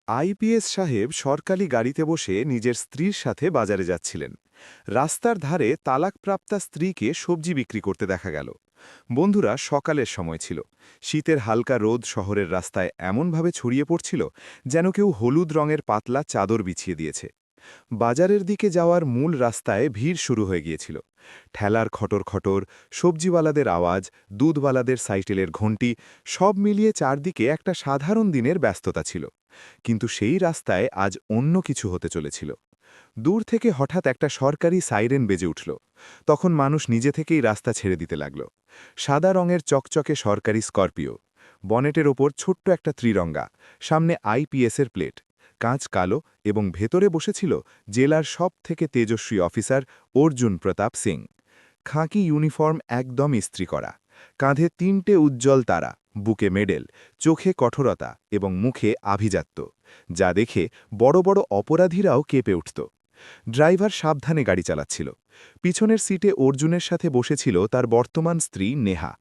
IPS সাহেব সরকারি গাড়িতে বসে নিজের স্ত্রীর সাথে বাজারে যাচ্ছিলেন। রাস্তার ধারে তালাকপ্রাপ্তা স্ত্রীকে সবজি বিক্রি করতে দেখা গেল। বন্ধুরা, সকালের সময় ছিল। শীতের হালকা রোদ শহরের রাস্তায় এমনভাবে ছড়িয়ে পড়ছিল যেন কেউ হলুদ রঙের পাতলা চাদর বিছিয়ে দিয়েছে। বাজারের দিকে যাওয়ার মূল রাস্তায় ভিড় শুরু হয়ে গিয়েছিল। ঠেলার খটর খটর, সবজিওয়ালাদের আওয়াজ, দুধওয়ালাদের সাইকেলের ঘণ্টি, সব মিলিয়ে চারদিকে একটা সাধারণ দিনের ব্যস্ততা ছিল। কিন্তু সেই রাস্তায় আজ অন্য কিছু হতে চলেছিল। দূর থেকে হঠাৎ একটা সরকারি সাইরেন বেজে উঠল। তখন মানুষ নিজে থেকেই রাস্তা ছেড়ে দিতে লাগল। সাদা রঙের চকচকে সরকারি স্করপিও, বনেটের ওপর ছোট্ট একটা ত্রিরঙ্গা, সামনে আইপিএসের প্লেট, কাঁচ কালো এবং ভেতরে বসেছিল জেলার সব থেকে তেজস্বী অফিসার অর্জুন প্রতাপ সিং। খাঁকি ইউনিফর্ম একদম ইস্ত্রি করা, কাঁধে 3টে উজ্জ্বল তারা, বুকে মেডেল, চোখে কঠোরতা এবং মুখে আভিজাত্য, যা দেখে বড় বড় অপরাধীরাও কেঁপে উঠত। ড্রাইভার সাবধানে গাড়ি চালাচ্ছিল। পিছনের সিটে অর্জুনের সাথে বসেছিল তার বর্তমান স্ত্রী নেহা।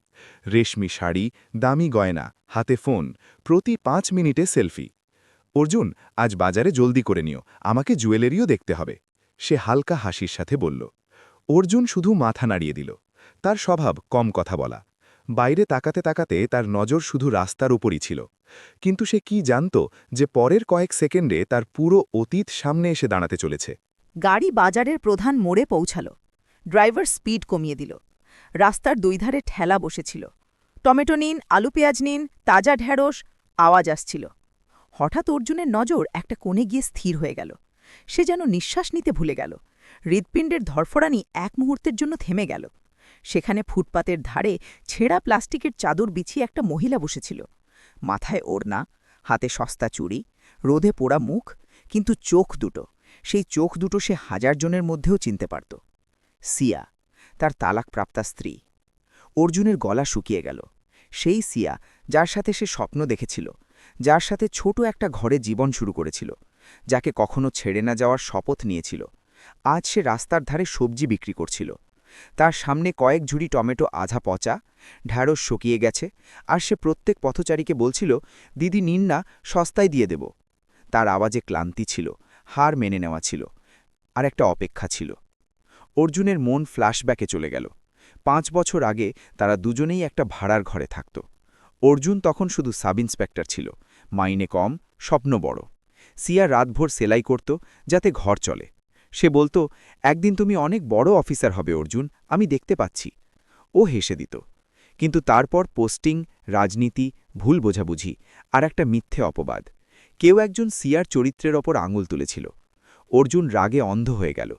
রেশমি শাড়ি, দামি গয়না, হাতে ফোন, প্রতি 5 মিনিটে সেলফি। অর্জুন, আজ বাজারে জলদি করে নিও, আমাকে জুয়েলারিও দেখতে হবে, সে হালকা হাসির সাথে বলল। অর্জুন শুধু মাথা নাড়িয়ে দিল। তার স্বভাব কম কথা বলা। বাইরে তাকাতে তাকাতে তার নজর শুধু রাস্তার উপরই ছিল। কিন্তু সে কি জানত যে পরের কয়েক সেকেন্ডে তার পুরো অতীত সামনে এসে দাঁড়াতে চলেছে। গাড়ি বাজারের প্রধান মোড়ে পৌঁছাল। ড্রাইভার স্পিড কমিয়ে দিল। রাস্তার দুই ধারে ঠেলা বসেছিল। টমেটো নিন, আলু পেঁয়াজ নিন, তাজা ঢেঁড়স, আওয়াজ আসছিল। হঠাৎ অর্জুনের নজর একটা কোণে গিয়ে স্থির হয়ে গেল। সে যেন নিঃশ্বাস নিতে ভুলে গেল। হৃৎপিণ্ডের ধরফরানি এক মুহূর্তের জন্য থেমে গেল। সেখানে ফুটপাতের ধারে ছেঁড়া প্লাস্টিকের চাদর বিছিয়ে একটা মহিলা বসেছিল। মাথায় ওড়না, হাতে সস্তা চুড়ি, রোদে পোড়া মুখ, কিন্তু চোখ দুটো, সেই চোখ দুটো সে হাজার জনের মধ্যেও চিনতে পারত। সিয়া, তার তালাকপ্রাপ্তা স্ত্রী। অর্জুনের গলা শুকিয়ে গেল। সেই সিয়া, যার সাথে সে স্বপ্ন দেখেছিল, যার সাথে ছোট একটা ঘরে জীবন শুরু করেছিল, যাকে কখনো ছেড়ে না যাওয়ার শপথ নিয়েছিল। আজ সে রাস্তার ধারে সবজি বিক্রি করছিল। তার সামনে কয়েক ঝুড়ি টমেটো আধা পচা, ঢ্যাঁড়স শুকিয়ে গেছে, আর সে প্রত্যেক পথচারীকে বলছিল, দিদি নিন না, সস্তায় দিয়ে দেব। তার আওয়াজে ক্লান্তি ছিল, হার মেনে নেওয়া ছিল, আর একটা অপেক্ষা ছিল। অর্জুনের মন ফ্ল্যাশব্যাকে চলে গেল। 5 বছর আগে তারা দুজনেই একটা ভাড়ার ঘরে থাকত। অর্জুন তখন শুধু সাব ইন্সপেক্টর ছিল, মাইনে কম, স্বপ্ন বড়। সিয়া রাতভর সেলাই করত, যাতে ঘর চলে। সে বলতো, একদিন তুমি অনেক বড় অফিসার হবে অর্জুন, আমি দেখতে পাচ্ছি। ও হেসে দিত। কিন্তু তারপর পোস্টিং, রাজনীতি, ভুল বোঝাবুঝি, আর একটা মিথ্যে অপবাদ। কেউ একজন সিয়ার চরিত্রের ওপর আঙুল তুলেছিল। অর্জুন রাগে অন্ধ হয়ে গেল।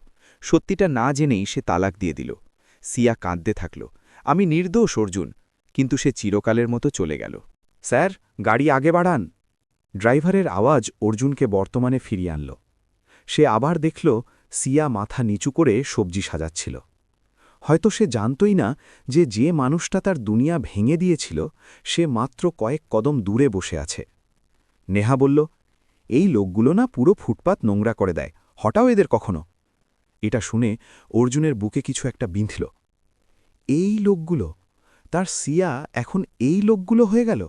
সত্যিটা না জেনেই সে তালাক দিয়ে দিল। সিয়া কাঁদতে থাকল, আমি নির্দোষ অর্জুন। কিন্তু সে চিরকালের মতো চলে গেল। স্যার, গাড়ি আগে বাড়ান। ড্রাইভারের আওয়াজ অর্জুনকে বর্তমানে ফিরিয়ে আনল। সে আবার দেখল সিয়া মাথা নিচু করে সবজি সাজাচ্ছিল। হয়তো সে জানতই না যে মানুষটা তার দুনিয়া ভেঙে দিয়েছিল সে মাত্র কয়েক কদম দূরে বসে আছে। নেহা বলল, এই লোকগুলো না পুরো ফুটপাত নোংরা করে দেয়, হটাও এদের কখনো। এটা শুনে অর্জুনের বুকে কিছু একটা বিঁধল। এই লোকগুলো, তার সিয়া এখন এই লোকগুলো হয়ে গেল।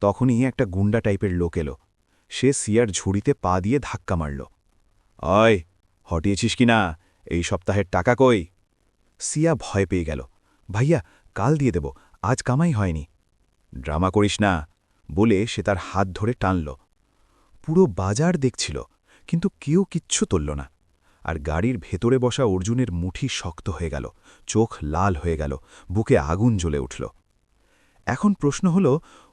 তখনই একটা গুন্ডা টাইপের লোক এলো। সে সিয়ার ঝুড়িতে পা দিয়ে ধাক্কা মারল। অয়, হটিয়েছিস কি না? এই সপ্তাহের টাকা কই? সিয়া ভয় পেয়ে গেল। ভাইয়া, কাল দিয়ে দেব, আজ কামাই হয়নি। ড্রামা করিস না, বলে সে তার হাত ধরে টানল। পুরো বাজার দেখছিল, কিন্তু কেউ কিচ্ছু তুলল না। আর গাড়ির ভেতরে বসা অর্জুনের মুঠি শক্ত হয়ে গেল, চোখ লাল হয়ে গেল, বুকে আগুন জ্বলে উঠল। এখন প্রশ্ন হল,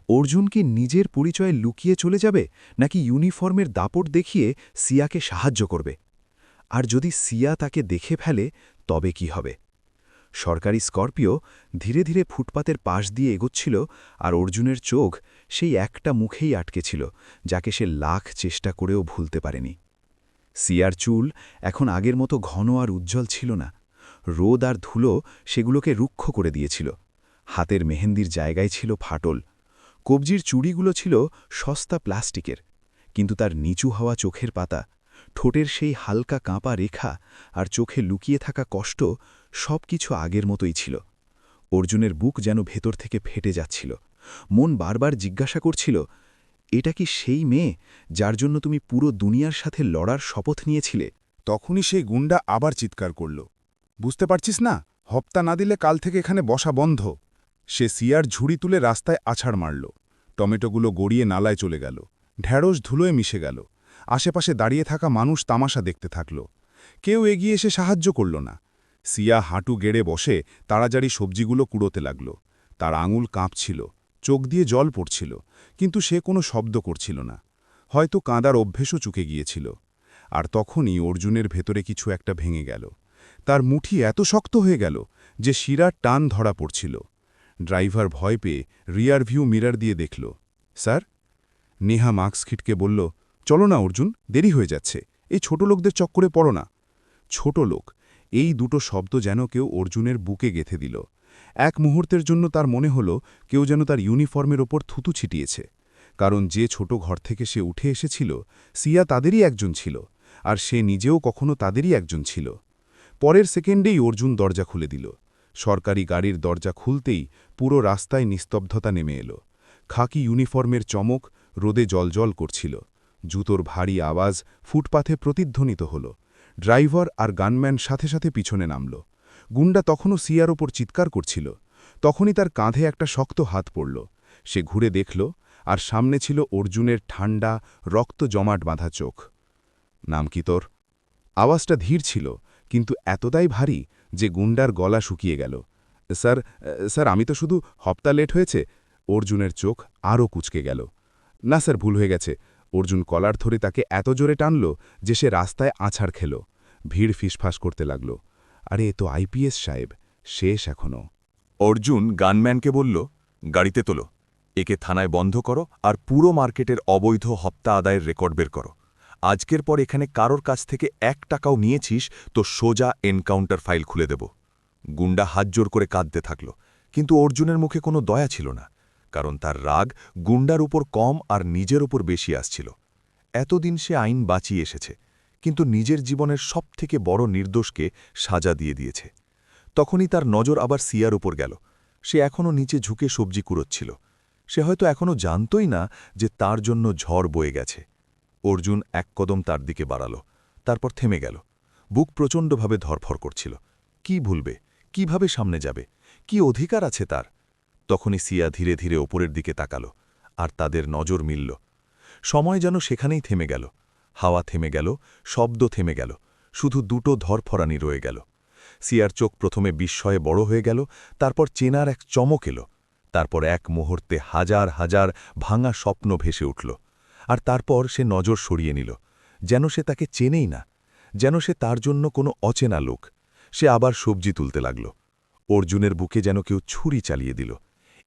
অর্জুন কি নিজের পরিচয়ে লুকিয়ে চলে যাবে, নাকি ইউনিফর্মের দাপট দেখিয়ে সিয়াকে সাহায্য করবে? আর যদি সিয়া তাকে দেখে ফেলে, তবে কি হবে? সরকারি স্করপিও ধীরে ধীরে ফুটপাতের পাশ দিয়ে এগোচ্ছিল, আর অর্জুনের চোখ সেই একটা মুখেই আটকে ছিল, যাকে সে লাখ চেষ্টা করেও ভুলতে পারেনি। সিয়ার চুল এখন আগের মতো ঘন আর উজ্জ্বল ছিল না। রোদ আর ধুলো সেগুলোকে রুক্ষ করে দিয়েছিল। হাতের মেহেন্দির জায়গায় ছিল ফাটল। কবজির চুড়িগুলো ছিল সস্তা প্লাস্টিকের, কিন্তু তার নিচু হওয়া চোখের পাতা, ঠোঁটের সেই হালকা কাঁপা রেখা আর চোখে লুকিয়ে থাকা কষ্ট, সব কিছু আগের মতোই ছিল। অর্জুনের বুক যেন ভেতর থেকে ফেটে যাচ্ছিল। মন বারবার জিজ্ঞাসা করছিল, এটা কি সেই মেয়ে যার জন্য তুমি পুরো দুনিয়ার সাথে লড়ার শপথ নিয়েছিলে? তখনই সেই গুন্ডা আবার চিৎকার করল, বুঝতে পারছিস না, হপ্তা না দিলে কাল থেকে এখানে বসা বন্ধ। সে সিয়ার ঝুড়ি তুলে রাস্তায় আছাড় মারল। টমেটোগুলো গড়িয়ে নালায় চলে গেল, ঢ্যাঁড়স ধুলোয় মিশে গেল। আশেপাশে দাঁড়িয়ে থাকা মানুষ তামাশা দেখতে থাকল। কেউ এগিয়ে এসে সাহায্য করল না। সিয়া হাঁটু গেড়ে বসে তাড়াতাড়ি সবজিগুলো কুড়োতে লাগল। তার আঙুল কাঁপছিল, চোখ দিয়ে জল পড়ছিল, কিন্তু সে কোনো শব্দ করছিল না। হয়তো কাঁদার অভ্যেসও চুকে গিয়েছিল। আর তখনই অর্জুনের ভেতরে কিছু একটা ভেঙে গেল। তার মুঠি এত শক্ত হয়ে গেল যে শিরার টান ধরা পড়ছিল। ড্রাইভার ভয় পেয়ে রিয়ার ভিউ মিরার দিয়ে দেখল। স্যার? নেহা মাস্ক খিটকে বলল, চলো না অর্জুন, দেরি হয়ে যাচ্ছে, এই ছোট লোকদের চক্করে পড়ো না। ছোট লোক, এই দুটো শব্দ যেন কেউ অর্জুনের বুকে গেঁথে দিল। এক মুহূর্তের জন্য তার মনে হল কেউ যেন তার ইউনিফর্মের ওপর থুতু ছিটিয়েছে। কারণ যে ছোট ঘর থেকে সে উঠে এসেছিল, সিয়া তাদেরই একজন ছিল, আর সে নিজেও কখনো তাদেরই একজন ছিল। পরের সেকেন্ডেই অর্জুন দরজা খুলে দিল। সরকারি গাড়ির দরজা খুলতেই পুরো রাস্তায় নিস্তব্ধতা নেমে এলো। খাকি ইউনিফর্মের চমক রোদে জলজল করছিল। জুতোর ভারী আওয়াজ ফুটপাথে প্রতিধ্বনিত হল। ড্রাইভার আর গানম্যান সাথে সাথে পিছনে নামল। গুন্ডা তখনও সিয়ার ওপর চিৎকার করছিল। তখনই তার কাঁধে একটা শক্ত হাত পড়ল। সে ঘুরে দেখল, আর সামনে ছিল অর্জুনের ঠান্ডা, রক্ত জমাট বাঁধা চোখ। নাম কি তোর? আওয়াজটা ধীর ছিল, কিন্তু এতটাই ভারী যে গুন্ডার গলা শুকিয়ে গেল। স্যার, স্যার আমি তো শুধু হপ্তা লেট হয়েছে। অর্জুনের চোখ আরও কুঁচকে গেল। না স্যার, ভুল হয়ে গেছে। অর্জুন কলার ধরে তাকে এত জোরে টানল যে সে রাস্তায় আছাড় খেল। ভিড় ফিসফাস করতে লাগল। আরে এ তো আইপিএস সাহেব, শেষ এখনও। অর্জুন গানম্যানকে বলল, গাড়িতে তোলো, একে থানায় বন্ধ করো আর পুরো মার্কেটের অবৈধ হপ্তা আদায়ের রেকর্ড বের করো। আজকের পর এখানে কারোর কাছ থেকে 1 টাকাও নিয়েছিস তো সোজা এনকাউন্টার ফাইল খুলে দেব। গুন্ডা হাত জোর করে কাঁদতে থাকল, কিন্তু অর্জুনের মুখে কোনো দয়া ছিল না, কারণ তার রাগ গুন্ডার উপর কম আর নিজের উপর বেশি আসছিল। এতদিন সে আইন বাঁচিয়ে এসেছে, কিন্তু নিজের জীবনের সবথেকে বড় নির্দোষকে সাজা দিয়ে দিয়েছে। তখনই তার নজর আবার সিয়ার উপর গেল। সে এখনও নিচে ঝুঁকে সবজি কুড়োচ্ছিল। সে হয়তো এখনও জানতই না যে তার জন্য ঝড় বয়ে গেছে। অর্জুন এক কদম তার দিকে বাড়াল, তারপর থেমে গেল। বুক প্রচণ্ডভাবে ধরফর করছিল। কি ভুলবে, কিভাবে সামনে যাবে, কি অধিকার আছে তার? তখনই সিয়া ধীরে ধীরে ওপরের দিকে তাকাল, আর তাদের নজর মিলল। সময় যেন সেখানেই থেমে গেল। হাওয়া থেমে গেল, শব্দ থেমে গেল, শুধু দুটো ধরফরানি রয়ে গেল। সিয়ার চোখ প্রথমে বিস্ময়ে বড় হয়ে গেল, তারপর চেনার এক চমক এলো। তারপর এক মুহূর্তে হাজার হাজার ভাঙা স্বপ্ন ভেসে উঠল। আর তারপর সে নজর সরিয়ে নিল, যেন সে তাকে চেনেই না, যেন সে তার জন্য কোনো অচেনা লোক। সে আবার সবজি তুলতে লাগল। অর্জুনের বুকে যেন কেউ ছুরি চালিয়ে দিল।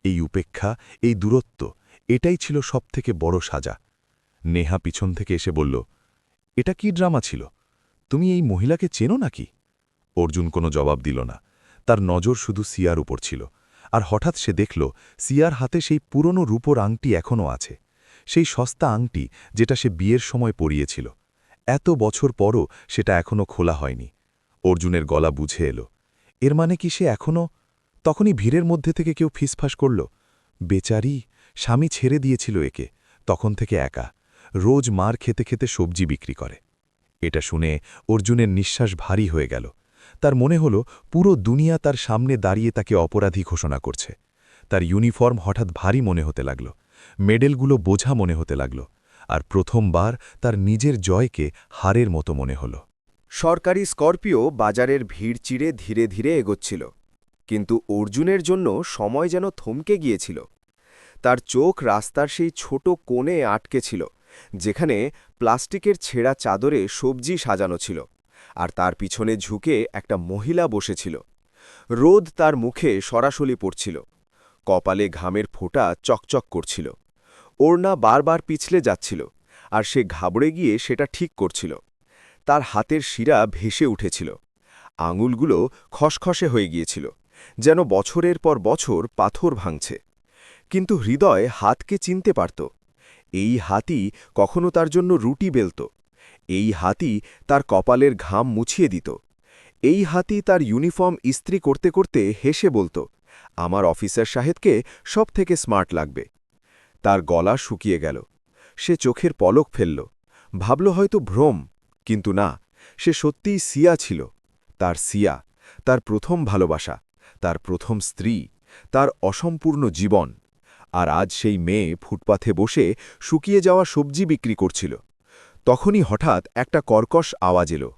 এই উপেক্ষা, এই দূরত্ব, এটাই ছিল সবথেকে বড় সাজা। নেহা পিছন থেকে এসে বলল, এটা কি ড্রামা ছিল? তুমি এই মহিলাকে চেনো নাকি? অর্জুন কোনো জবাব দিল না। তার নজর শুধু সিয়ার উপর ছিল। আর হঠাৎ সে দেখল সিয়ার হাতে সেই পুরনো রূপোর আংটি এখনও আছে, সেই সস্তা আংটি যেটা সে বিয়ের সময় পরিয়েছিল। এত বছর পরও সেটা এখনও খোলা হয়নি। অর্জুনের গলা বুঝে এলো। এর মানে কি সে এখনও? তখনই ভিড়ের মধ্যে থেকে কেউ ফিসফাস করল, বেচারি, স্বামী ছেড়ে দিয়েছিল একে, তখন থেকে একা, রোজ মার খেতে খেতে সবজি বিক্রি করে। এটা শুনে অর্জুনের নিঃশ্বাস ভারী হয়ে গেল। তার মনে হল পুরো দুনিয়া তার সামনে দাঁড়িয়ে তাকে অপরাধী ঘোষণা করছে। তার ইউনিফর্ম হঠাৎ ভারী মনে হতে লাগল, মেডেলগুলো বোঝা মনে হতে লাগল, আর প্রথমবার তার নিজের জয়কে হারের মতো মনে হল। সরকারি স্করপিও বাজারের ভিড় চিরে ধীরে ধীরে এগোচ্ছিল, কিন্তু অর্জুনের জন্য সময় যেন থমকে গিয়েছিল। তার চোখ রাস্তার সেই ছোট কোণে আটকে ছিল, যেখানে প্লাস্টিকের ছেঁড়া চাদরে সবজি সাজানো ছিল, আর তার পিছনে ঝুঁকে একটা মহিলা বসেছিল। রোদ তার মুখে সরাসরি পড়ছিল, কপালে ঘামের ফোঁটা চকচক করছিল। ওড়না বারবার পিছলে যাচ্ছিল, আর সে ঘাবড়ে গিয়ে সেটা ঠিক করছিল। তার হাতের শিরা ভেসে উঠেছিল, আঙুলগুলো খসখসে হয়ে গিয়েছিল, যেন বছরের পর বছর পাথর ভাঙছে। কিন্তু হৃদয় হাতকে চিনতে পারত। এই হাতই কখনো তার জন্য রুটি বেলত, এই হাতই তার কপালের ঘাম মুছিয়ে দিত, এই হাতই তার ইউনিফর্ম ইস্ত্রি করতে করতে হেসে বলত, আমার অফিসার সাহেবকে সবথেকে স্মার্ট লাগবে। তার গলা শুকিয়ে গেল, সে চোখের পলক ফেলল, ভাবল হয়তো ভ্রম, কিন্তু না, সে সত্যিই সিয়া ছিল। তার সিয়া, তার প্রথম ভালোবাসা, তার প্রথম স্ত্রী, তার অসম্পূর্ণ জীবন। আর আজ সেই মেয়ে ফুটপাথে বসে শুকিয়ে যাওয়া সবজি বিক্রি করছিল। তখনই হঠাৎ একটা কর্কশ আওয়াজ এলো,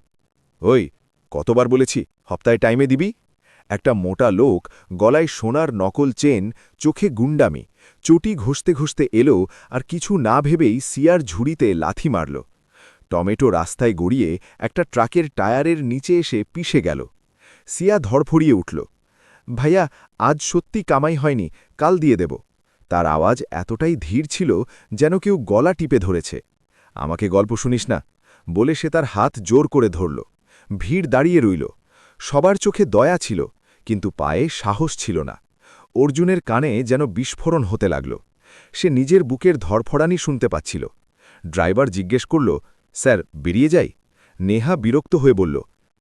ওই, কতবার বলেছি হপ্তায় টাইমে দিবি? একটা মোটা লোক, গলায় সোনার নকল চেন, চোখে গুন্ডামি, চটি ঘষতে ঘষতে এলো আর কিছু না ভেবেই সিয়ার ঝুড়িতে লাথি মারল। টমেটো রাস্তায় গড়িয়ে একটা ট্রাকের টায়ারের নিচে এসে পিষে গেল। সিয়া ধড়ফড়িয়ে উঠল, ভাইয়া, আজ সত্যি কামাই হয়নি, কাল দিয়ে দেব। তার আওয়াজ এতটাই ধীর ছিল যেন কেউ গলা টিপে ধরেছে। আমাকে গল্প শুনিস না, বলে সে তার হাত জোর করে ধরল। ভিড় দাঁড়িয়ে রইল। সবার চোখে দয়া ছিল, কিন্তু পায়ে সাহস ছিল না। অর্জুনের কানে যেন বিস্ফোরণ হতে লাগল। সে নিজের বুকের ধরফড়ানি শুনতে পাচ্ছিল। ড্রাইভার জিজ্ঞেস করল, স্যার, বেরিয়ে যাই? নেহা বিরক্ত হয়ে বলল,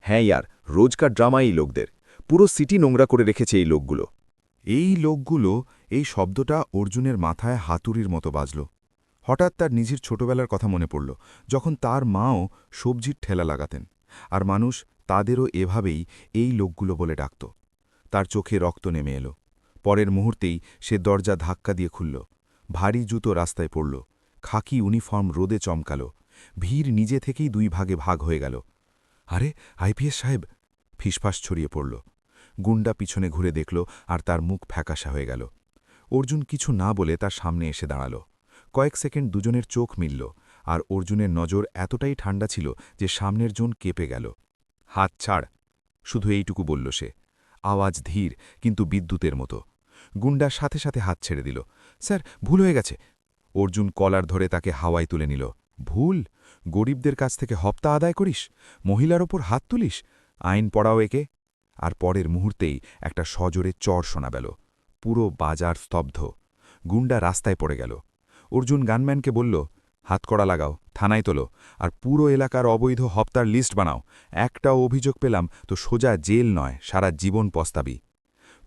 হ্যাঁ ইয়ার, রোজকার ড্রামা এই লোকদের, পুরো সিটি নোংরা করে রেখেছে এই লোকগুলো। এই লোকগুলো, এই শব্দটা অর্জুনের মাথায় হাতুড়ির মতো বাজল। হঠাৎ তার নিজের ছোটবেলার কথা মনে পড়ল, যখন তার মাও সবজির ঠেলা লাগাতেন, আর মানুষ তাদেরও এভাবেই এই লোকগুলো বলে ডাকত। তার চোখে রক্ত নেমে এলো। পরের মুহূর্তেই সে দরজা ধাক্কা দিয়ে খুলল। ভারী জুতো রাস্তায় পড়ল। খাকি ইউনিফর্ম রোদে চমকাল। ভিড় নিজে থেকেই দুই ভাগে ভাগ হয়ে গেল। আরে, আইপিএস সাহেব! ফিসফাস ছড়িয়ে পড়ল। গুন্ডা পিছনে ঘুরে দেখল, আর তার মুখ ফ্যাকাশা হয়ে গেল। অর্জুন কিছু না বলে তার সামনে এসে দাঁড়াল। কয়েক সেকেন্ড দুজনের চোখ মিলল, আর অর্জুনের নজর এতটাই ঠান্ডা ছিল যে সামনের জন কেঁপে গেল। হাত ছাড়, শুধু এইটুকু বলল সে। আওয়াজ ধীর, কিন্তু বিদ্যুতের মতো। গুন্ডার সাথে সাথে হাত ছেড়ে দিল। স্যার, ভুল হয়ে গেছে। অর্জুন কলার ধরে তাকে হাওয়ায় তুলে নিল। ভুল? গরিবদের কাছ থেকে হপ্তা আদায় করিস? মহিলার ওপর হাত তুলিস? আইন পড়াও একে। আর পরের মুহূর্তেই একটা সজোরে চর শোনা গেল। পুরো বাজার স্তব্ধ। গুন্ডা রাস্তায় পড়ে গেল। অর্জুন গানম্যানকে বলল, হাতকড়া লাগাও, থানায় তোলো, আর পুরো এলাকার অবৈধ হপ্তার লিস্ট বানাও। একটাও অভিযোগ পেলাম তো সোজা জেল নয়, সারা জীবন পস্তাবি।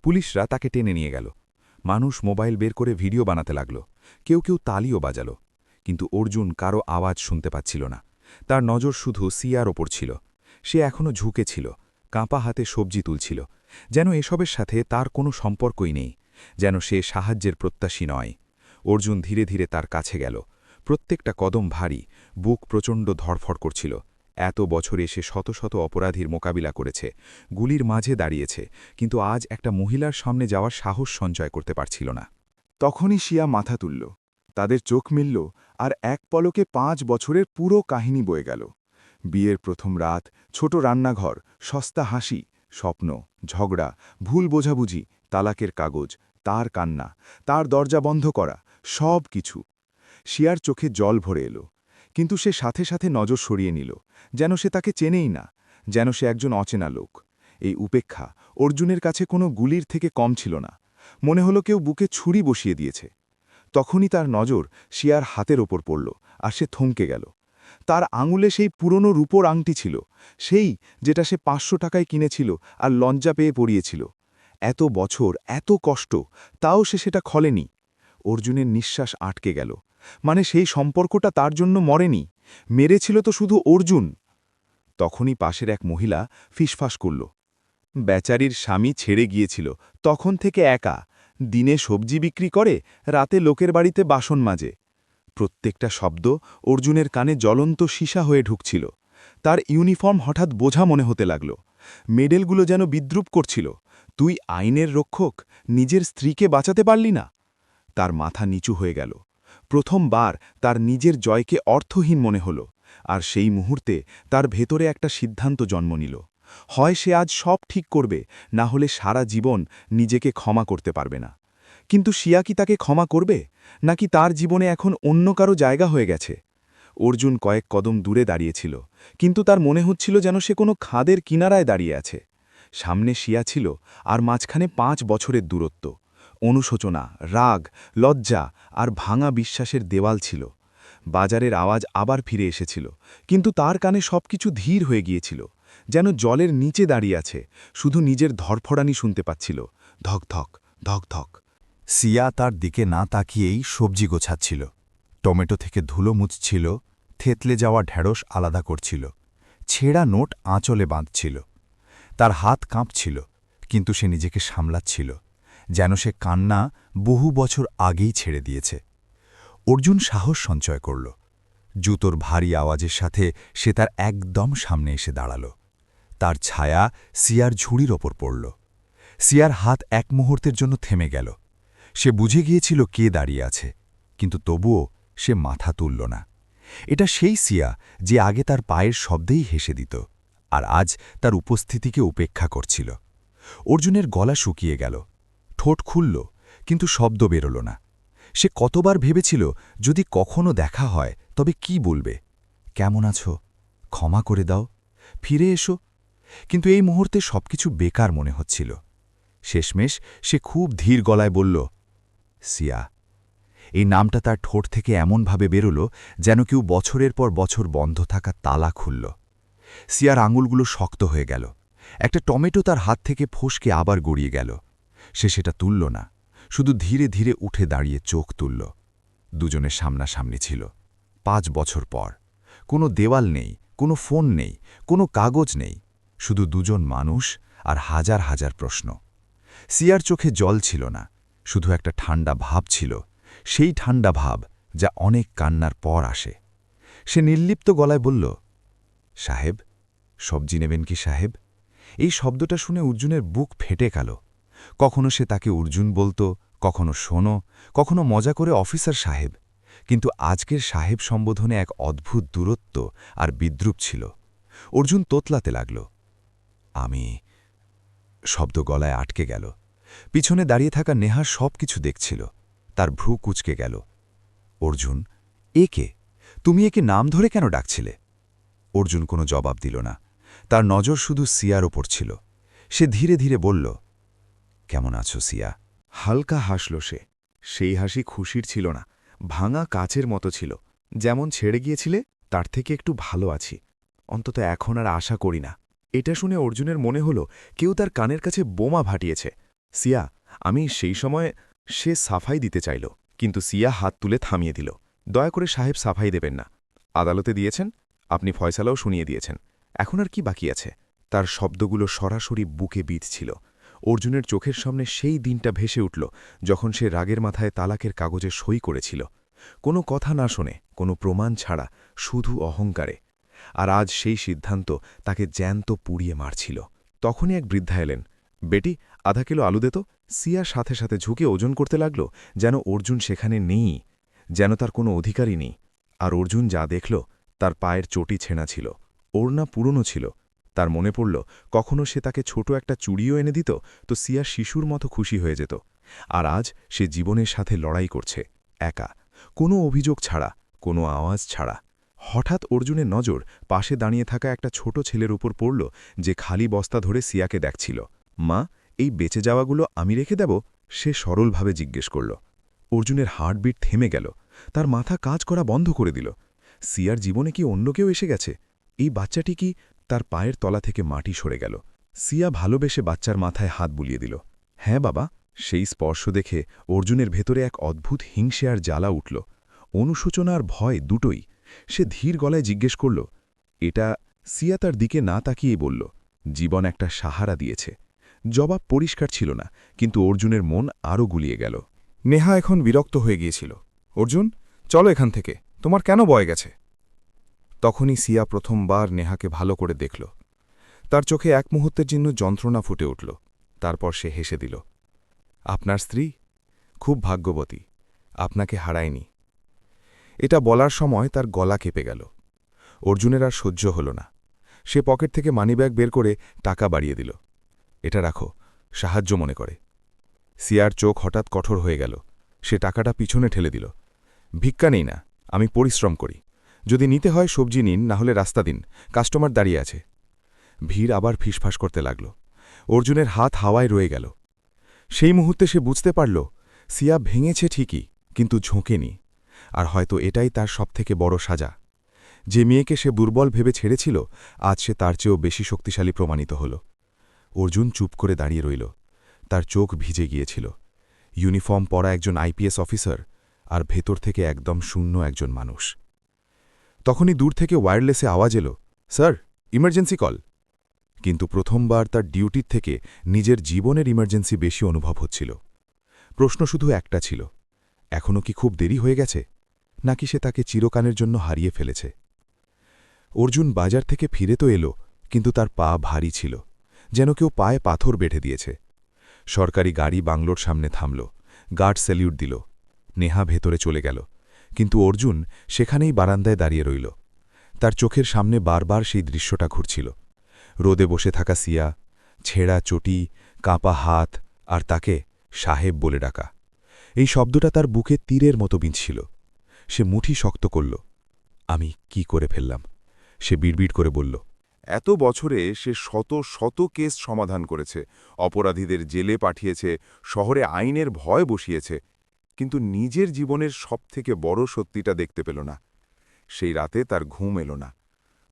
পুলিশরা তাকে টেনে নিয়ে গেল। মানুষ মোবাইল বের করে ভিডিও বানাতে লাগল। কেউ কেউ তালিও বাজাল। কিন্তু অর্জুন কারো আওয়াজ শুনতে পাচ্ছিল না। তার নজর শুধু সিয়ার ওপর ছিল। সে এখনও ঝুঁকে ছিল, কাঁপা হাতে সবজি তুলছিল, যেন এসবের সাথে তার কোনো সম্পর্কই নেই, যেন সে সাহায্যের প্রত্যাশী নয়। অর্জুন ধীরে ধীরে তার কাছে গেল। প্রত্যেকটা কদম ভারী, বুক প্রচণ্ড ধড়ফড় করছিল। এত বছরে সে শত শত অপরাধীর মোকাবিলা করেছে, গুলির মাঝে দাঁড়িয়েছে, কিন্তু আজ একটা মহিলার সামনে যাওয়ার সাহস সঞ্চয় করতে পারছিল না। তখনই শিয়া মাথা তুলল। তাদের চোখ মিলল, আর এক পলকে 5 বছরের পুরো কাহিনী বয়ে গেল। বিয়ের প্রথম রাত, ছোট রান্নাঘর, সস্তা হাসি, স্বপ্ন, ঝগড়া, ভুল বোঝাবুঝি, তালাকের কাগজ, তার কান্না, তার দরজা বন্ধ করা, সব কিছু। শিয়ার চোখে জল ভরে এলো, কিন্তু সে সাথে সাথে নজর সরিয়ে নিল, যেন সে তাকে চেনেই না, যেন সে একজন অচেনা লোক। এই উপেক্ষা অর্জুনের কাছে কোনো গুলির থেকে কম ছিল না। মনে হলো কেউ বুকে ছুরি বসিয়ে দিয়েছে। তখনই তার নজর শিয়ার হাতের ওপর পড়ল, আর সে থমকে গেল। তার আঙুলে সেই পুরনো রূপোর আংটি ছিল, সেই যেটা সে 500 টাকায় কিনেছিল আর লজ্জা পেয়ে পরিয়েছিল। এত বছর, এত কষ্ট, তাও সে সেটা খলেনি। অর্জুনের নিঃশ্বাস আটকে গেল। মানে সেই সম্পর্কটা তার জন্য মরেনি, মেরেছিল তো শুধু অর্জুন। তখনই পাশের এক মহিলা ফিসফাস করল, বেচারির স্বামী ছেড়ে গিয়েছিল, তখন থেকে একা, দিনে সবজি বিক্রি করে, রাতে লোকের বাড়িতে বাসন মাজে। প্রত্যেকটা শব্দ অর্জুনের কানে জ্বলন্ত সীসা হয়ে ঢুকছিল। তার ইউনিফর্ম হঠাৎ বোঝা মনে হতে লাগল। মেডেলগুলো যেন বিদ্রুপ করছিল, তুই আইনের রক্ষক, নিজের স্ত্রীকে বাঁচাতে পারলি না। তার মাথা নিচু হয়ে গেল। প্রথমবার তার নিজের জয়কে অর্থহীন মনে হল, আর সেই মুহূর্তে তার ভেতরে একটা সিদ্ধান্ত জন্ম নিল। হয় সে আজ সব ঠিক করবে, না হলে সারা জীবন নিজেকে ক্ষমা করতে পারবে না। কিন্তু শিয়া কি তাকে ক্ষমা করবে, নাকি তার জীবনে এখন অন্য কারো জায়গা হয়ে গেছে? অর্জুন কয়েক কদম দূরে দাঁড়িয়েছিল, কিন্তু তার মনে হচ্ছিল যেন সে কোনো খাদের কিনারায় দাঁড়িয়ে আছে। সামনে শিয়া ছিল, আর মাঝখানে 5 বছরের দূরত্ব। অনুশোচনা, রাগ, লজ্জা আর ভাঙা বিশ্বাসের দেওয়াল ছিল। বাজারের আওয়াজ আবার ফিরে এসেছিল, কিন্তু তার কানে সবকিছু ধীর হয়ে গিয়েছিল, যেন জলের নিচে দাঁড়িয়ে আছে, শুধু নিজের ধরফড়ানি শুনতে পাচ্ছিল, ধক ধক, ধক ধক। সিয়া তার দিকে না তাকিয়েই সবজি গোছাচ্ছিল। টমেটো থেকে ধুলো মুছছিল, থেতলে যাওয়া ঢেঁড়স আলাদা করছিল, ছেঁড়া নোট আঁচলে বাঁধছিল। তার হাত কাঁপছিল, কিন্তু সে নিজেকে সামলাচ্ছিল, যেন সে কান্না বহু বছর আগেই ছেড়ে দিয়েছে। অর্জুন সাহস সঞ্চয় করল। জুতোর ভারী আওয়াজের সাথে সে তার একদম সামনে এসে দাঁড়াল। তার ছায়া সিয়ার ঝুড়ির ওপর পড়ল। সিয়ার হাত এক মুহূর্তের জন্য থেমে গেল। সে বুঝে গিয়েছিল কে দাঁড়িয়ে আছে, কিন্তু তবুও সে মাথা তুলল না। এটা সেই সিয়া যে আগে তার পায়ের শব্দেই হেসে দিত, আর আজ তার উপস্থিতিকে উপেক্ষা করছিল। অর্জুনের গলা শুকিয়ে গেল, ঠোঁট খুলল, কিন্তু শব্দ বেরোল না। সে কতবার ভেবেছিল যদি কখনো দেখা হয় তবে কি বলবে, কেমন আছো, ক্ষমা করে দাও, ফিরে এসো। কিন্তু এই মুহূর্তে সবকিছু বেকার মনে হচ্ছিল। শেষমেশ সে খুব ধীর গলায় বলল, সিয়া। এই নামটা তার ঠোঁট থেকে এমনভাবে বেরোল যেন কেউ বছরের পর বছর বন্ধ থাকা তালা খুলল। সিয়ার আঙুলগুলো শক্ত হয়ে গেল। একটা টমেটো তার হাত থেকে ফসকে আবার গড়িয়ে গেল। সে সেটা তুলল না, শুধু ধীরে ধীরে উঠে দাঁড়িয়ে চোখ তুলল। দুজনের সামনাসামনি ছিল, 5 বছর পর। কোনো দেওয়াল নেই, কোনো ফোন নেই, কোনো কাগজ নেই, শুধু দুজন মানুষ আর হাজার হাজার প্রশ্ন। সিয়ার চোখে জল ছিল না, শুধু একটা ঠান্ডা ভাব ছিল, সেই ঠান্ডা ভাব যা অনেক কান্নার পর আসে। সে নির্লিপ্ত গলায় বলল, সাহেব, সবজি নেবেন কি সাহেব? এই শব্দটা শুনে অর্জুনের বুক ফেটে গেল। কখনো সে তাকে অর্জুন বলত, কখনো শোনো, কখনো মজা করে অফিসার সাহেব, কিন্তু আজকের সাহেব সম্বোধনে এক অদ্ভুত দূরত্ব আর বিদ্রুপ ছিল। অর্জুন তোতলাতে লাগল, আমি। শব্দ গলায় আটকে গেল। পিছনে দাঁড়িয়ে থাকা নেহা সব কিছু দেখছিল। তার ভ্রু কুঁচকে গেল। অর্জুন, একে তুমি একে নাম ধরে কেন ডাকছিলে? অর্জুন কোনো জবাব দিল না। তার নজর শুধু সিয়ার ওপর ছিল। সে ধীরে ধীরে বলল, কেমন আছো সিয়া? হালকা হাসল সে। সেই হাসি খুশির ছিল না, ভাঙা কাচের মতো ছিল। যেমন ছেড়ে গিয়েছিলে তার থেকে একটু ভালো আছি, অন্তত এখন আর আশা করি না। এটা শুনে অর্জুনের মনে হল কেউ তার কানের কাছে বোমা ফাটিয়েছে। সিয়া, আমি সেই সময়। সে সাফাই দিতে চাইল, কিন্তু সিয়া হাত তুলে থামিয়ে দিল। দয়া করে সাহেব সাফাই দেবেন না। আদালতে দিয়েছেন, আপনি ফয়সালাও শুনিয়ে দিয়েছেন, এখন আর কি বাকি আছে? তার শব্দগুলো সরাসরি বুকে বিঁধছিল। অর্জুনের চোখের সামনে সেই দিনটা ভেসে উঠল যখন সে রাগের মাথায় তালাকের কাগজে সই করেছিল, কোনো কথা না শোনে, কোনো প্রমাণ ছাড়া, শুধু অহংকারে। আর আজ সেই সিদ্ধান্ত তাকে জ্যান্ত পুড়িয়ে মারছিল। তখনই এক বৃদ্ধা এলেন। বেটি, আধা কিলো আলু দে তো। সিয়া সাথে সাথে ঝুঁকে ওজন করতে লাগল, যেন অর্জুন সেখানে নেই, যেন তার কোনো অধিকারই নেই। আর অর্জুন যা দেখল, তার পায়ের চটি ছেঁড়া ছিল, ওড়না পুরনো ছিল। তার মনে পড়ল কখনো সে তাকে ছোট একটা চুড়িও এনে দিত, তো সিয়া শিশুর মতো খুশি হয়ে যেত। আর আজ সে জীবনের সাথে লড়াই করছে, একা, কোনো অভিযোগ ছাড়া, কোনো আওয়াজ ছাড়া। হঠাৎ অর্জুনের নজর পাশে দাঁড়িয়ে থাকা একটা ছোট ছেলের উপর পড়ল, যে খালি বস্তা ধরে সিয়াকে দেখছিল। মা, এই বেঁচে যাওয়াগুলো আমি রেখে দেব? সে সরলভাবে জিজ্ঞেস করল। অর্জুনের হার্টবিট থেমে গেল, তার মাথা কাজ করা বন্ধ করে দিল। সিয়ার জীবনে কি অন্য কেউ এসে গেছে? এই বাচ্চাটি কি? তার পায়ের তলা থেকে মাটি সরে গেল। সিয়া ভালোবেসে বাচ্চার মাথায় হাত বুলিয়ে দিল। হ্যাঁ বাবা। সেই স্পর্শ দেখে অর্জুনের ভেতরে এক অদ্ভুত হিংসে আর জ্বালা উঠল, অনুশোচনা আর ভয় দুটোই। সে ধীর গলায় জিজ্ঞেস করল, এটা? সিয়া তার দিকে না তাকিয়েই বলল, জীবন একটা সাহারা দিয়েছে। জবাব পরিষ্কার ছিল না, কিন্তু অর্জুনের মন আরও গুলিয়ে গেল। নেহা এখন বিরক্ত হয়ে গিয়েছিল। অর্জুন, চলো এখান থেকে, তোমার কেন বয়ে গেছে? তখনই সিয়া প্রথমবার নেহাকে ভালো করে দেখল। তার চোখে এক মুহূর্তের জন্য যন্ত্রণা ফুটে উঠল। তারপর সে হেসে দিল। আপনার স্ত্রী খুব ভাগ্যবতী, আপনাকে হারায়নি। এটা বলার সময় তার গলা কেঁপে গেল। অর্জুনের আর সহ্য হল না। সে পকেট থেকে মানিব্যাগ বের করে টাকা বাড়িয়ে দিল। এটা রাখো, সাহায্য মনে করে। সিয়ার চোখ হঠাৎ কঠোর হয়ে গেল। সে টাকাটা পিছনে ঠেলে দিল। ভিক্ষা নেই না, আমি পরিশ্রম করি। যদি নিতে হয় সবজি নিন, না হলে রাস্তা দিন, কাস্টমার দাঁড়িয়ে আছে। ভিড় আবার ফিসফাস করতে লাগল। অর্জুনের হাত হাওয়ায় রয়ে গেল। সেই মুহূর্তে সে বুঝতে পারল, সিয়া ভেঙেছে ঠিকই, কিন্তু ঝোঁকেনি। আর হয়তো এটাই তার সবথেকে বড় সাজা। যে মেয়েকে সে দুর্বল ভেবে ছেড়েছিল, আজ সে তার চেয়েও বেশি শক্তিশালী প্রমাণিত হল। অর্জুন চুপ করে দাঁড়িয়ে রইল। তার চোখ ভিজে গিয়েছিল। ইউনিফর্ম পরা একজন আইপিএস অফিসার, আর ভেতর থেকে একদম শূন্য একজন মানুষ। তখনই দূর থেকে ওয়্যারলেসে আওয়াজ এলো, স্যার, ইমার্জেন্সি কল। কিন্তু প্রথমবার তার ডিউটির থেকে নিজের জীবনের ইমার্জেন্সি বেশি অনুভব হচ্ছিল। প্রশ্ন শুধু একটা ছিল, এখনও কি খুব দেরি হয়ে গেছে, নাকি সে তাকে চিরকালের জন্য হারিয়ে ফেলেছে? অর্জুন বাজার থেকে ফিরে তো এলো, কিন্তু তার পা ভারী ছিল, যেন কেউ পায়ে পাথর বেঁধে দিয়েছে। সরকারি গাড়ি বাংলোর সামনে থামল, গার্ড স্যালিউট দিল। নেহা ভেতরে চলে গেল, কিন্তু অর্জুন সেখানেই বারান্দায় দাঁড়িয়ে রইল। তার চোখের সামনে বারবার সেই দৃশ্যটা ঘুরছিল। রোদে বসে থাকা সিয়া, ছেঁড়া চটি, কাঁপা হাত, আর তাকে সাহেব বলে ডাকা। এই শব্দটা তার বুকে তীরের মতো বিঁধছিল। সে মুঠি শক্ত করল। আমি কি করে ফেললাম? সে বিড়বিড় করে বলল, এত বছরে সে শত শত কেস সমাধান করেছে, অপরাধীদের জেলে পাঠিয়েছে, শহরে আইনের ভয় বসিয়েছে, কিন্তু নিজের জীবনের সবথেকে বড় সত্যিটা দেখতে পেল না। সেই রাতে তার ঘুম এলো না।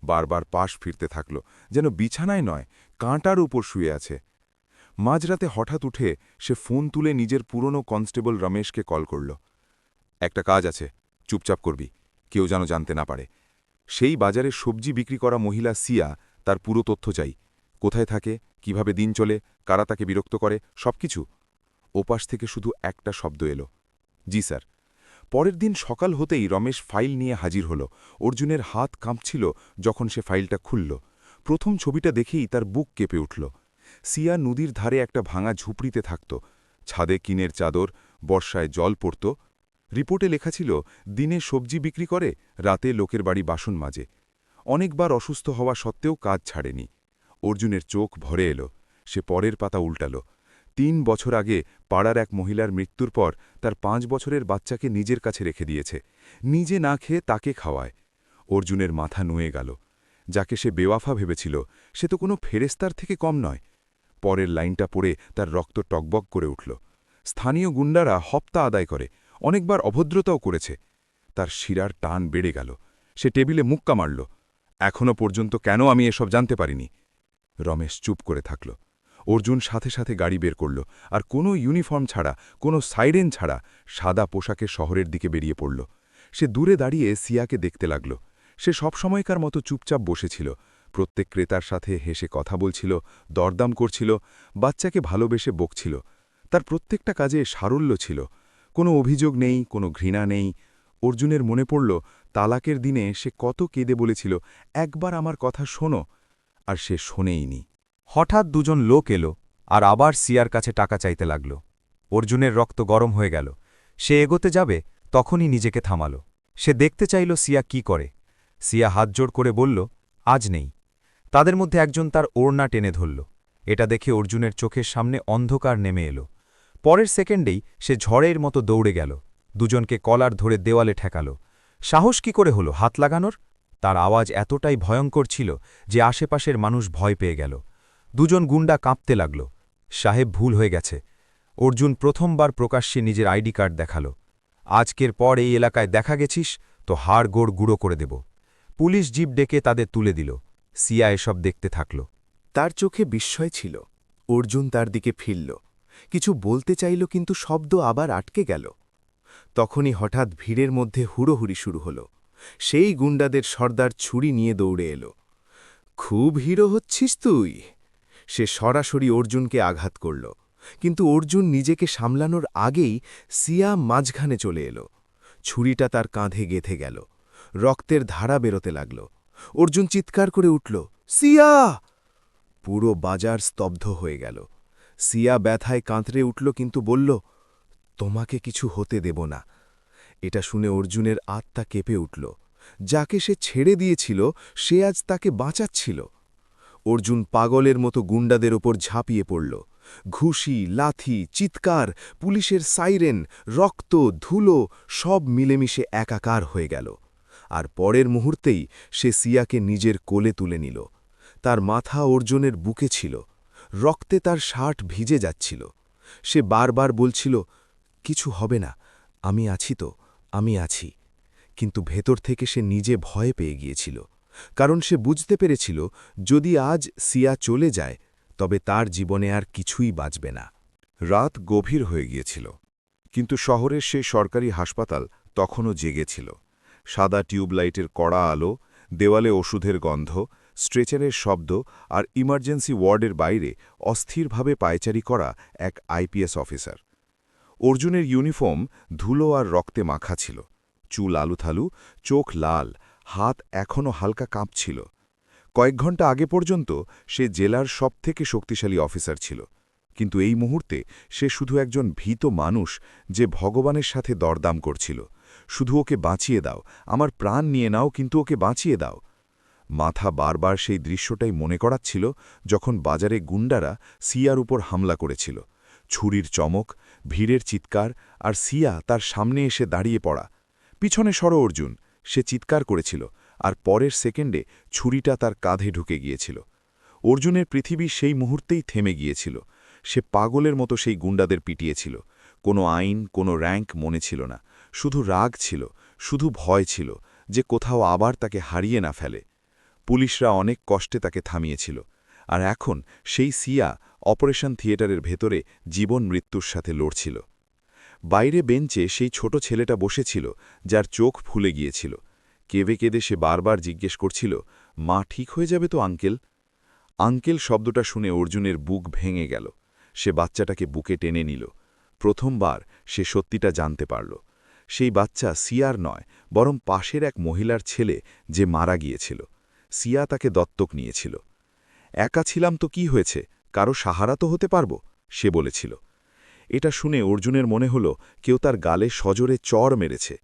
বারবার পাশ ফিরতে থাকল, যেন বিছানায় নয়, কাঁটার উপর শুয়ে আছে। মাঝরাতে হঠাৎ উঠে সে ফোন তুলে নিজের পুরনো কনস্টেবল রমেশকে কল করল। একটা কাজ আছে, চুপচাপ করবি, কেউ যেন জানতে না পারে। সেই বাজারে সবজি বিক্রি করা মহিলা সিয়া, তার পুরো তথ্য চাই। কোথায় থাকে, কিভাবে দিন চলে, কারা তাকে বিরক্ত করে, সবকিছু। ওপাশ থেকে শুধু একটা শব্দ এলো, জি স্যার। পরের দিন সকাল হতেই রমেশ ফাইল নিয়ে হাজির হল। অর্জুনের হাত কাঁপছিল যখন সে ফাইলটা খুলল। প্রথম ছবিটা দেখেই তার বুক কেঁপে উঠল। সিয়া নদীর ধারে একটা ভাঙা ঝুপড়িতে থাকত। ছাদে কিনের চাদর, বর্ষায় জল পড়ত। রিপোর্টে লেখা ছিল, দিনে সবজি বিক্রি করে, রাতে লোকের বাড়ি বাসন মাজে। অনেকবার অসুস্থ হওয়া সত্ত্বেও কাজ ছাড়েনি। অর্জুনের চোখ ভরে এলো। সে পরের পাতা উল্টাল। ৩ বছর আগে পাড়ার এক মহিলার মৃত্যুর পর তার ৫ বছরের বাচ্চাকে নিজের কাছে রেখে দিয়েছে। নিজে না খেয়ে তাকে খাওয়ায়। অর্জুনের মাথা নুয়ে গেল। যাকে সে বেওয়াফা ভেবেছিল, সে তো কোনো ফেরেস্তার থেকে কম নয়। পরের লাইনটা পড়ে তার রক্ত টকবক করে উঠল। স্থানীয় গুন্ডারা হপ্তা আদায় করে, অনেকবার অভদ্রতাও করেছে। তার শিরার টান বেড়ে গেল। সে টেবিলে মুক্কা মারল। এখনও পর্যন্ত কেন আমি এসব জানতে পারিনি? রমেশ চুপ করে থাকল। অর্জুন সাথে সাথে গাড়ি বের করল, আর কোনো ইউনিফর্ম ছাড়া, কোনো সাইরেন ছাড়া সাদা পোশাকে শহরের দিকে বেরিয়ে পড়ল। সে দূরে দাঁড়িয়ে সিয়াকে দেখতে লাগল। সে সবসময়কার মতো চুপচাপ বসেছিল। প্রত্যেক ক্রেতার সাথে হেসে কথা বলছিল, দরদাম করছিল, বাচ্চাকে ভালোবেসে বকছিল। তার প্রত্যেকটা কাজে সারল্য ছিল। কোনো অভিযোগ নেই, কোনো ঘৃণা নেই। অর্জুনের মনে পড়ল, তালাকের দিনে সে কত কেঁদে বলেছিল, একবার আমার কথা শোনো, আর সে শোনেইনি। হঠাৎ দুজন লোক এলো, আর আবার সিয়ার কাছে টাকা চাইতে লাগল। অর্জুনের রক্ত গরম হয়ে গেল। সে এগোতে যাবে, তখনই নিজেকে থামাল। সে দেখতে চাইল সিয়া কি করে। সিয়া হাতজোড় করে বলল, আজ নেই। তাদের মধ্যে একজন তার ওড়না টেনে ধরল। এটা দেখে অর্জুনের চোখের সামনে অন্ধকার নেমে এলো। পরের সেকেন্ডেই সে ঝড়ের মতো দৌড়ে গেল। দুজনকে কলার ধরে দেওয়ালে ঠেকাল। সাহস কি করে হলো হাত লাগানোর? তার আওয়াজ এতটাই ভয়ঙ্কর ছিল যে আশেপাশের মানুষ ভয় পেয়ে গেল। দুজন গুন্ডা কাঁপতে লাগল। সাহেব, ভুল হয়ে গেছে। অর্জুন প্রথমবার প্রকাশ্যে নিজের আইডি কার্ড দেখাল। আজকের পর এই এলাকায় দেখা গেছিস তো হাড় গোড় গুঁড়ো করে দেব। পুলিশ জিপ ডেকে তাদের তুলে দিল। সিয়া এসব দেখতে থাকল। তার চোখে বিস্ময় ছিল। অর্জুন তার দিকে ফিরল, কিছু বলতে চাইল, কিন্তু শব্দ আবার আটকে গেল। তখনই হঠাৎ ভিড়ের মধ্যে হুড়োহুড়ি শুরু হল। সেই গুন্ডাদের সর্দার ছুরি নিয়ে দৌড়ে এলো। খুব হিরো হচ্ছিস তুই? সে সরাসরি অর্জুনকে আঘাত করল, কিন্তু অর্জুন নিজেকে সামলানোর আগেই সিয়া মাঝখানে চলে এলো। ছুরিটা তার কাঁধে গেঁথে গেল। রক্তের ধারা বেরোতে লাগল। অর্জুন চিৎকার করে উঠল, সিয়া! পুরো বাজার স্তব্ধ হয়ে গেল। সিয়া ব্যথায় কাঁতরে উঠল, কিন্তু বলল, তোমাকে কিছু হতে দেব না। এটা শুনে অর্জুনের আত্মা কেঁপে উঠল। যাকে সে ছেড়ে দিয়েছিল, সে আজ তাকে বাঁচাচ্ছিল। অর্জুন পাগলের মতো গুন্ডাদের ওপর ঝাঁপিয়ে পড়ল। ঘুষি, লাথি, চিৎকার, পুলিশের সাইরেন, রক্ত, ধুলো সব মিলেমিশে একাকার হয়ে গেল। আর পরের মুহূর্তেই সে সিয়াকে নিজের কোলে তুলে নিল। তার মাথা অর্জুনের বুকে ছিল। রক্তে তার শার্ট ভিজে যাচ্ছিল। সে বারবার বলছিল, কিছু হবে না, আমি আছি তো, আমি আছি। কিন্তু ভেতর থেকে সে নিজে ভয় পেয়ে গিয়েছিল, কারণ সে বুঝতে পেরেছিল, যদি আজ সিয়া চলে যায়, তবে তার জীবনে আর কিছুই বাঁচবে না। রাত গভীর হয়ে গিয়েছিল। কিন্তু শহরের সেই সরকারি হাসপাতাল তখনও জেগেছিল। সাদা টিউবলাইটের কড়া আলো, দেওয়ালে ওষুধের গন্ধ, স্ট্রেচারের শব্দ আর ইমার্জেন্সি ওয়ার্ডের বাইরে অস্থিরভাবে পায়চারি করা এক আইপিএস অফিসার। অর্জুনের ইউনিফর্ম ধুলো আর রক্তে মাখা ছিল, চুল আলুথালু, চোখ লাল, হাত এখনও হালকা কাঁপছিল। কয়েক ঘন্টা আগে পর্যন্ত সে জেলার সবথেকে শক্তিশালী অফিসার ছিল, কিন্তু এই মুহূর্তে সে শুধু একজন ভীত মানুষ যে ভগবানের সাথে দরদাম করছিল, শুধু ওকে বাঁচিয়ে দাও, আমার প্রাণ নিয়ে নাও, কিন্তু ওকে বাঁচিয়ে দাও। মাথা বারবার সেই দৃশ্যটাই মনে করাচ্ছিল যখন বাজারে গুন্ডারা সিয়ার উপর হামলা করেছিল। ছুরির চমক, ভিড়ের চিৎকার আর সিয়া তার সামনে এসে দাঁড়িয়ে পড়া। পিছনে সরো অর্জুন, সে চিৎকার করেছিল, আর পরের সেকেন্ডে ছুরিটা তার কাঁধে ঢুকে গিয়েছিল। অর্জুনের পৃথিবী সেই মুহূর্তেই থেমে গিয়েছিল। সে পাগলের মতো সেই গুন্ডাদের পিটিয়েছিল। কোনো আইন, কোনো র্যাঙ্ক মনে ছিল না, শুধু রাগ ছিল, শুধু ভয় ছিল যে কোথাও আবার তাকে হারিয়ে না ফেলে। পুলিশরা অনেক কষ্টে তাকে থামিয়েছিল, আর এখন সেই সিয়া অপারেশন থিয়েটারের ভেতরে জীবন মৃত্যুর সাথে লড়ছিল। বাইরে বেঞ্চে সেই ছোট ছেলেটা বসেছিল, যার চোখ ফুলে গিয়েছিল। কেঁদে কেঁদে সে বারবার জিজ্ঞেস করছিল, মা ঠিক হয়ে যাবে তো আঙ্কেল? আঙ্কেল শব্দটা শুনে অর্জুনের বুক ভেঙে গেল। সে বাচ্চাটাকে বুকে টেনে নিল। প্রথমবার সে সত্যিটা জানতে পারল। সেই বাচ্চা সিয়ার নয়, বরং পাশের এক মহিলার ছেলে, যে মারা গিয়েছিল। সিয়া তাকে দত্তক নিয়েছিল। একা ছিলাম তো কি হয়েছে, কারো সাহারা তো হতে পারব, সে বলেছিল। এটা শুনে অর্জুনের মনে হল কেউ তার গালে সজোরে চড় মেরেছে।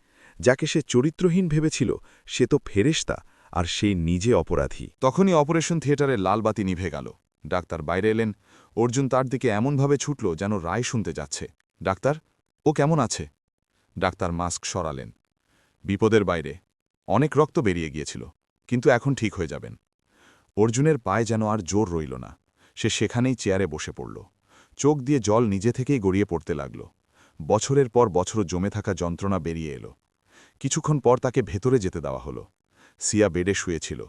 যাকে সে চরিত্রহীন ভেবেছিল সে তো ফেরেশতা, আর সেই নিজে অপরাধী। তখনই অপারেশন থিয়েটারের লাল বাতি নিভে গেল। ডাক্তার বাইরে এলেন। অর্জুন তার দিকে এমনভাবে ছুটল যেন রায় শুনতে যাচ্ছে। ডাক্তার, ও কেমন আছে? ডাক্তার মাস্ক সরালেন। বিপদের বাইরে, অনেক রক্ত বেরিয়ে গিয়েছিল, কিন্তু এখন ঠিক হয়ে যাবেন। অর্জুনের পায়ে যেন আর জোর রইল না। সে সেখানেই চেয়ারে বসে পড়ল। চোখ দিয়ে জল নিজে থেকেই গড়িয়ে পড়তে লাগল। বছরের পর বছর জমে থাকা যন্ত্রণা বেরিয়ে এলো। কিছুক্ষণ পর তাকে ভেতরে যেতে দেওয়া হলো। সিয়া বেডে শুয়েছিল,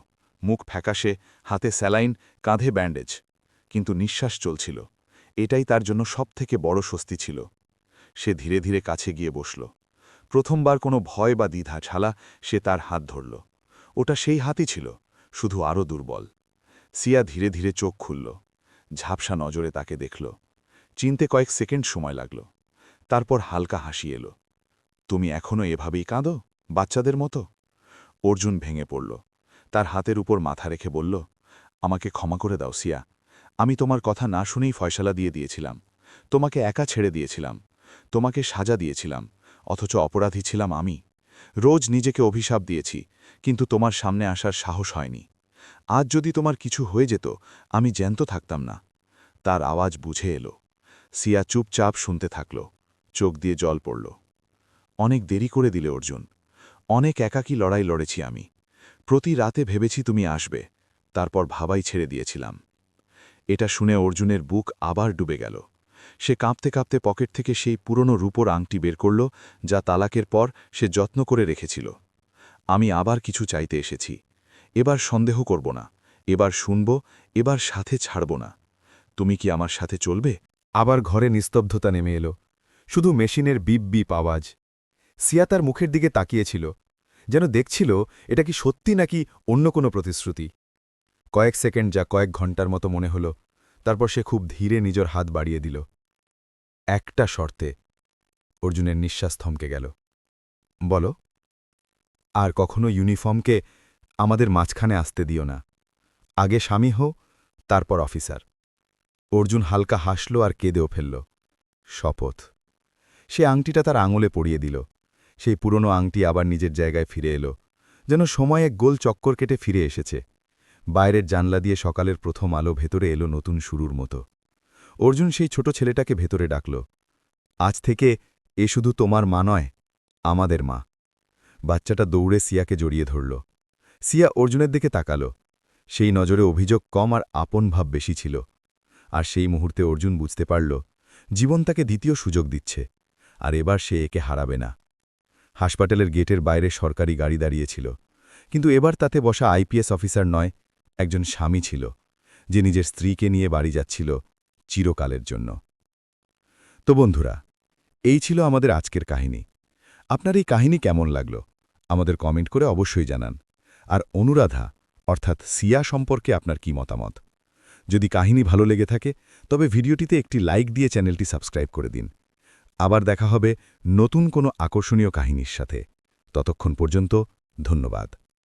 মুখ ফ্যাকাশে, হাতে স্যালাইন, কাঁধে ব্যান্ডেজ, কিন্তু নিঃশ্বাস চলছিল। এটাই তার জন্য সবথেকে বড় স্বস্তি ছিল। সে ধীরে ধীরে কাছে গিয়ে বসল। প্রথমবার কোনো ভয় বা দ্বিধা ছাড়া সে তার হাত ধরল। ওটা সেই হাতই ছিল, শুধু আরও দুর্বল। সিয়া ধীরে ধীরে চোখ খুলল। ঝাপসা নজরে তাকে দেখল। চিনতে কয়েক সেকেন্ড সময় লাগল। তারপর হালকা হাসি এলো। তুমি এখনও এভাবেই কাঁদো, বাচ্চাদের মতো? অর্জুন ভেঙে পড়ল। তার হাতের উপর মাথা রেখে বলল, আমাকে ক্ষমা করে দাও সিয়া। আমি তোমার কথা না শুনেই ফয়সালা দিয়ে দিয়েছিলাম। তোমাকে একা ছেড়ে দিয়েছিলাম, তোমাকে সাজা দিয়েছিলাম, অথচ অপরাধী ছিলাম আমি। রোজ নিজেকে অভিশাপ দিয়েছি, কিন্তু তোমার সামনে আসার সাহস হয়নি। আজ যদি তোমার কিছু হয়ে যেত, আমি জ্যান্ত থাকতাম না। তার আওয়াজ বুঝে এলো। সিয়া চুপচাপ শুনতে থাকল, চোখ দিয়ে জল পড়ল। অনেক দেরি করে দিলে অর্জুন। অনেক একাকী লড়াই লড়েছি আমি। প্রতি রাতে ভেবেছি তুমি আসবে, তারপর ভাবাই ছেড়ে দিয়েছিলাম। এটা শুনে অর্জুনের বুক আবার ডুবে গেল। সে কাঁপতে কাঁপতে পকেট থেকে সেই পুরনো রূপোর আংটি বের করল, যা তালাকের পর সে যত্ন করে রেখেছিল। আমি আবার কিছু চাইতে এসেছি। এবার সন্দেহ করব না, এবার শুনব, এবার সাথে ছাড়ব না। তুমি কি আমার সাথে চলবে? আবার ঘরে নিস্তব্ধতা নেমে এলো, শুধু মেশিনের বিপ বিপ আওয়াজ। সিয়া তার মুখের দিকে তাকিয়েছিল, যেন দেখছিল এটা কি সত্যি নাকি অন্য কোনো প্রতিশ্রুতি। কয়েক সেকেন্ড যা কয়েক ঘন্টার মতো মনে হল। তারপর সে খুব ধীরে নিজের হাত বাড়িয়ে দিল। একটা শর্তে। অর্জুনের নিঃশ্বাস থমকে গেল। বলো। আর কখনো ইউনিফর্মকে আমাদের মাঝখানে আসতে দিও না। আগে স্বামী হও, তারপর অফিসার। অর্জুন হালকা হাসল আর কেঁদেও ফেলল। শপথ। সে আংটিটা তার আঙুলে পরিয়ে দিল। সেই পুরনো আংটি আবার নিজের জায়গায় ফিরে এলো, যেন সময় এক গোল চক্কর কেটে ফিরে এসেছে। বাইরের জানলা দিয়ে সকালের প্রথম আলো ভেতরে এলো নতুন শুরুর মতো। অর্জুন সেই ছোট ছেলেটাকে ভেতরে ডাকল। আজ থেকে এ শুধু তোমার মা নয়, আমাদের মা। বাচ্চাটা দৌড়ে সিয়াকে জড়িয়ে ধরল। সিয়া অর্জুনের দিকে তাকাল। সেই নজরে অভিযোগ কম আর আপন ভাব বেশি ছিল। আর সেই মুহূর্তে অর্জুন বুঝতে পারল, জীবন তাকে দ্বিতীয় সুযোগ দিচ্ছে, আর এবার সে একে হারাবে না। হাসপাতালের গেটের বাইরে সরকারি গাড়ি দাঁড়িয়েছিল, কিন্তু এবার তাতে বসা আইপিএস অফিসার নয়, একজন স্বামী ছিল, যে নিজের স্ত্রীকে নিয়ে বাড়ি যাচ্ছিল চিরকালের জন্য। তো বন্ধুরা, এই ছিল আমাদের আজকের কাহিনী। আপনার এই কাহিনী কেমন লাগলো আমাদের কমেন্ট করে অবশ্যই জানান। আর অনুরাধা অর্থাৎ সিয়া সম্পর্কে আপনার কি মতামত? যদি কাহিনী ভালো লেগে থাকে তবে ভিডিওটিতে একটি লাইক দিয়ে চ্যানেলটি সাবস্ক্রাইব করে দিন। আবার দেখা হবে নতুন কোনো আকর্ষণীয় কাহিনীর সাথে। ততক্ষণ পর্যন্ত ধন্যবাদ।